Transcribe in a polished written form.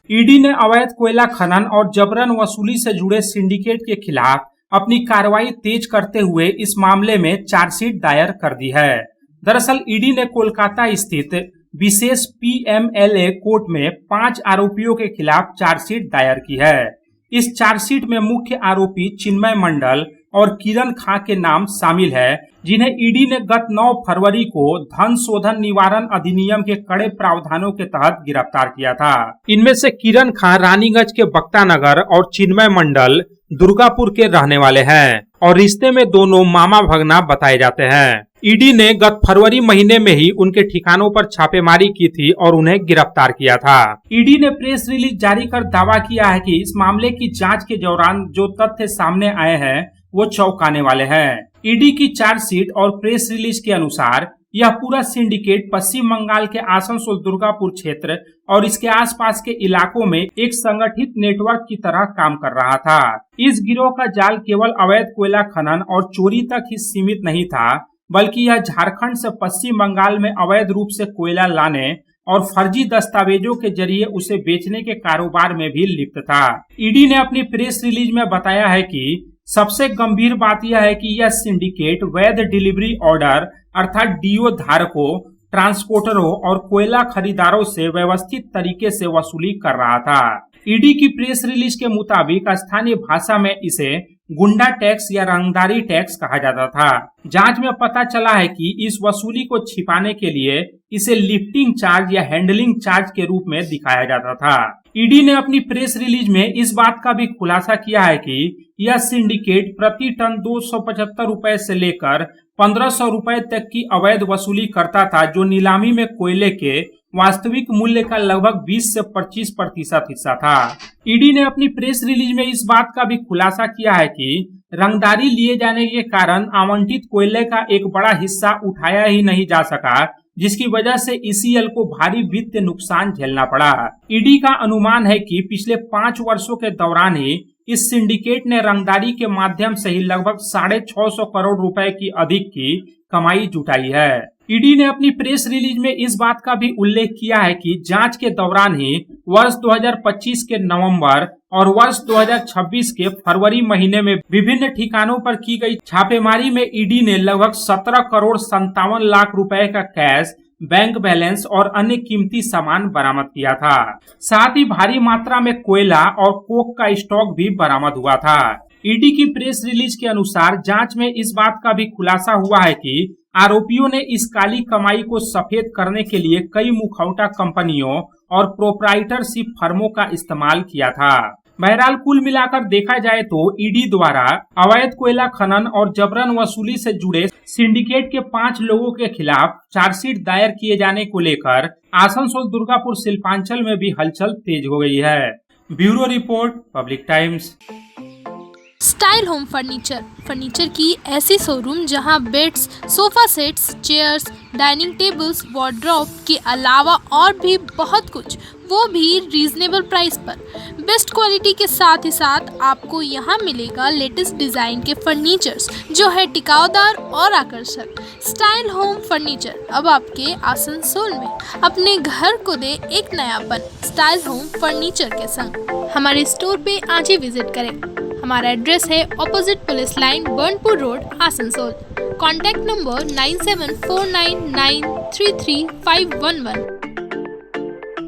ED ने अवैध कोयला खनन और जबरन वसूली से जुड़े सिंडिकेट के खिलाफ अपनी कार्रवाई तेज करते हुए इस मामले में चार्जशीट दायर कर दी है। दरअसल ईडी ने कोलकाता स्थित विशेष पीएमएलए कोर्ट में 5 आरोपियों के खिलाफ चार्जशीट दायर की है। इस चार्जशीट में मुख्य आरोपी चिन्मय मंडल और किरण खां के नाम शामिल है, जिन्हें ईडी ने गत 9 फरवरी को धन शोधन निवारण अधिनियम के कड़े प्रावधानों के तहत गिरफ्तार किया था। इनमें से किरण खां रानीगंज के बक्तानगर और चिन्मय मंडल दुर्गापुर के रहने वाले हैं और रिश्ते में दोनों मामा भगना बताए जाते हैं। ईडी ने गत फरवरी महीने में ही उनके ठिकानों पर छापेमारी की थी और उन्हें गिरफ्तार किया था। ईडी ने प्रेस रिलीज जारी कर दावा किया है कि इस मामले की जांच के दौरान जो तथ्य सामने आए हैं वो चौंकाने वाले हैं। ईडी की चार्जशीट और प्रेस रिलीज के अनुसार यह पूरा सिंडिकेट पश्चिम बंगाल के आसनसोल दुर्गापुर क्षेत्र और इसके आसपास के इलाकों में एक संगठित नेटवर्क की तरह काम कर रहा था। इस गिरोह का जाल केवल अवैध कोयला खनन और चोरी तक ही सीमित नहीं था, बल्कि यह झारखंड से पश्चिम बंगाल में अवैध रूप से कोयला लाने और फर्जी दस्तावेजों के जरिए उसे बेचने के कारोबार में भी लिप्त था। ईडी ने अपनी प्रेस रिलीज में बताया है कि सबसे गंभीर बात यह है कि यह सिंडिकेट वैध डिलीवरी ऑर्डर अर्थात डीओ धारकों, ट्रांसपोर्टरों और कोयला खरीदारों से व्यवस्थित तरीके से वसूली कर रहा था। ईडी की प्रेस रिलीज के मुताबिक स्थानीय भाषा में इसे गुंडा टैक्स या रंगदारी टैक्स कहा जाता था। जांच में पता चला है कि इस वसूली को छिपाने के लिए इसे लिफ्टिंग चार्ज या हैंडलिंग चार्ज के रूप में दिखाया जाता था। ईडी ने अपनी प्रेस रिलीज में इस बात का भी खुलासा किया है कि यह सिंडिकेट प्रति टन 275 रुपए से लेकर 1500 रुपए तक की अवैध वसूली करता था, जो नीलामी में कोयले के वास्तविक मूल्य का लगभग 20 से 25% हिस्सा था। ईडी ने अपनी प्रेस रिलीज में इस बात का भी खुलासा किया है कि रंगदारी लिए जाने के कारण आवंटित कोयले का एक बड़ा हिस्सा उठाया ही नहीं जा सका, जिसकी वजह से ईसीएल को भारी वित्तीय नुकसान झेलना पड़ा। ईडी का अनुमान है कि पिछले 5 वर्षों के दौरान ही इस सिंडिकेट ने रंगदारी के माध्यम से ही लगभग 650 करोड़ रुपए की अधिक की कमाई जुटाई है। ईडी ने अपनी प्रेस रिलीज में इस बात का भी उल्लेख किया है कि जांच के दौरान ही वर्ष 2025 के नवंबर और वर्ष 2026 के फरवरी महीने में विभिन्न ठिकानों पर की गई छापेमारी में ईडी ने लगभग 17 करोड़ 57 लाख रुपए का कैश, बैंक बैलेंस और अन्य कीमती सामान बरामद किया था। साथ ही भारी मात्रा में कोयला और कोक का स्टॉक भी बरामद हुआ था। ईडी की प्रेस रिलीज के अनुसार जांच में इस बात का भी खुलासा हुआ है कि आरोपियों ने इस काली कमाई को सफेद करने के लिए कई मुखौटा कंपनियों और प्रोप्राइटरशिप फर्मों का इस्तेमाल किया था। बहरहाल कुल मिलाकर देखा जाए तो ईडी द्वारा अवैध कोयला खनन और जबरन वसूली से जुड़े सिंडिकेट के 5 लोगों के खिलाफ चार्जशीट दायर किए जाने को लेकर आसनसोल दुर्गापुर शिल्पांचल में भी हलचल तेज हो गई है। Bureau report, public times. Style home furniture की ऐसी शोरूम जहां beds, sofa sets, chairs, dining tables, wardrobe के अलावा और भी बहुत कुछ, वो भी रीजनेबल प्राइस पर। बेस्ट क्वालिटी के साथ ही साथ आपको यहाँ मिलेगा लेटेस्ट डिजाइन के फर्नीचर्स जो है टिकाऊदार और आकर्षक। स्टाइल होम फर्नीचर अब आपके आसनसोल में। अपने घर को दे एक नयापन स्टाइल होम फर्नीचर के संग। हमारे स्टोर पे आज ही विजिट करें। हमारा एड्रेस है opposite police line, Burnpur road, Asansol. Contact number 9749933511।